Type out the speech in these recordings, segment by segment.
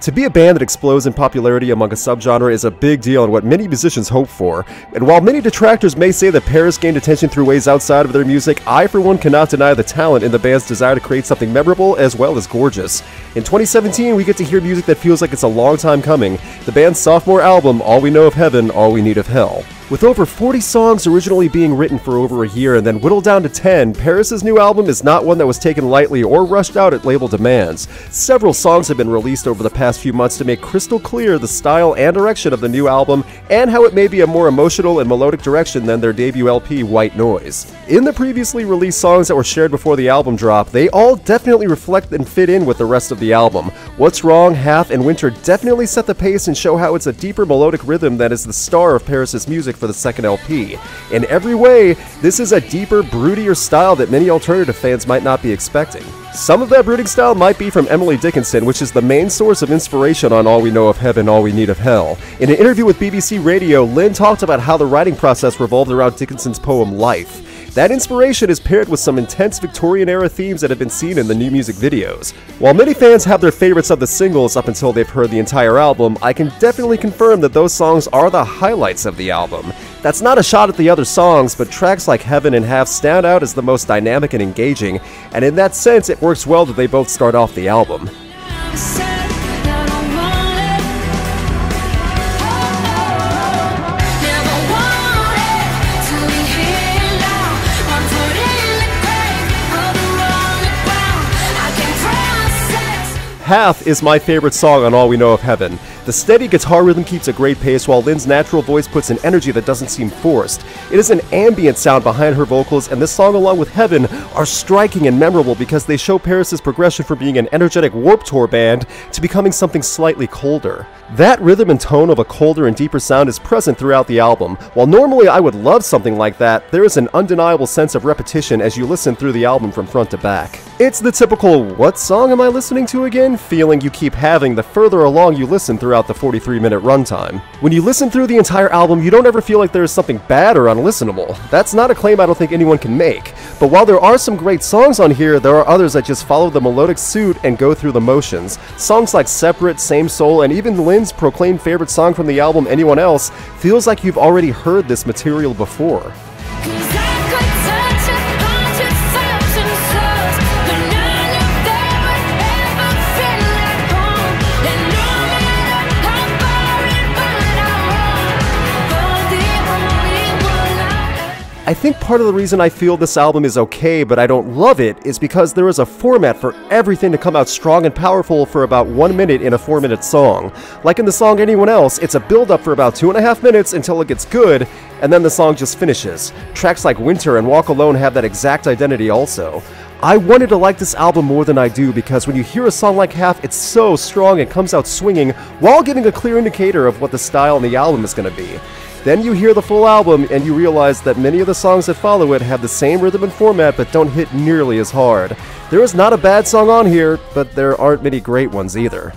To be a band that explodes in popularity among a subgenre is a big deal and what many musicians hope for. And while many detractors may say that Pvris gained attention through ways outside of their music, I for one cannot deny the talent in the band's desire to create something memorable as well as gorgeous. In 2017, we get to hear music that feels like it's a long time coming. The band's sophomore album, All We Know of Heaven, All We Need of Hell. With over 40 songs originally being written for over a year and then whittled down to 10, Pvris' new album is not one that was taken lightly or rushed out at label demands. Several songs have been released over the past few months to make crystal clear the style and direction of the new album and how it may be a more emotional and melodic direction than their debut LP, White Noise. In the previously released songs that were shared before the album drop, they all definitely reflect and fit in with the rest of the album. What's Wrong, Half, and Winter definitely set the pace and show how it's a deeper melodic rhythm that is the star of Pvris' music for the second LP. In every way, this is a deeper, broodier style that many alternative fans might not be expecting. Some of that brooding style might be from Emily Dickinson, which is the main source of inspiration on All We Know of Heaven, All We Need of Hell. In an interview with BBC Radio, Lynn talked about how the writing process revolved around Dickinson's poem Life. That inspiration is paired with some intense Victorian-era themes that have been seen in the new music videos. While many fans have their favorites of the singles up until they've heard the entire album, I can definitely confirm that those songs are the highlights of the album. That's not a shot at the other songs, but tracks like Heaven and Half stand out as the most dynamic and engaging, and in that sense it works well that they both start off the album. Half is my favorite song on All We Know of Heaven. The steady guitar rhythm keeps a great pace while Lynn's natural voice puts an energy that doesn't seem forced. It is an ambient sound behind her vocals, and this song along with Heaven are striking and memorable because they show Pvris' progression from being an energetic Warped Tour band to becoming something slightly colder. That rhythm and tone of a colder and deeper sound is present throughout the album. While normally I would love something like that, there is an undeniable sense of repetition as you listen through the album from front to back. It's the typical, what song am I listening to again? Feeling you keep having the further along you listen throughout the 43-minute runtime. When you listen through the entire album, you don't ever feel like there is something bad or unlistenable. That's not a claim I don't think anyone can make. But while there are some great songs on here, there are others that just follow the melodic suit and go through the motions. Songs like Separate, Same Soul, and even Lynn's proclaimed favorite song from the album, Anyone Else, feels like you've already heard this material before. I think part of the reason I feel this album is okay, but I don't love it, is because there is a format for everything to come out strong and powerful for about 1 minute in a 4-minute song. Like in the song Anyone Else, it's a build-up for about 2.5 minutes until it gets good, and then the song just finishes. Tracks like Winter and Walk Alone have that exact identity also. I wanted to like this album more than I do because when you hear a song like Half, it's so strong and comes out swinging while giving a clear indicator of what the style in the album is going to be. Then you hear the full album and you realize that many of the songs that follow it have the same rhythm and format but don't hit nearly as hard. There is not a bad song on here, but there aren't many great ones either.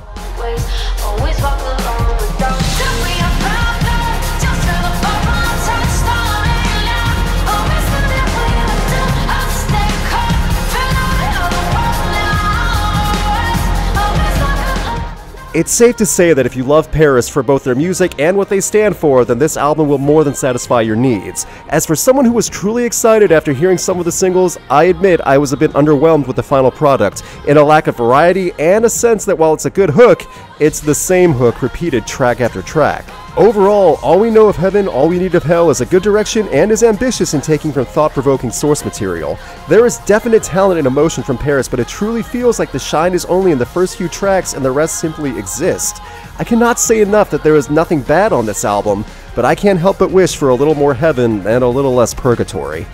It's safe to say that if you love Pvris for both their music and what they stand for, then this album will more than satisfy your needs. As for someone who was truly excited after hearing some of the singles, I admit I was a bit underwhelmed with the final product, in a lack of variety and a sense that while it's a good hook, it's the same hook repeated track after track. Overall, All We Know of Heaven, All We Need of Hell is a good direction and is ambitious in taking from thought-provoking source material. There is definite talent and emotion from Pvris, but it truly feels like the shine is only in the first few tracks and the rest simply exist. I cannot say enough that there is nothing bad on this album, but I can't help but wish for a little more heaven and a little less purgatory.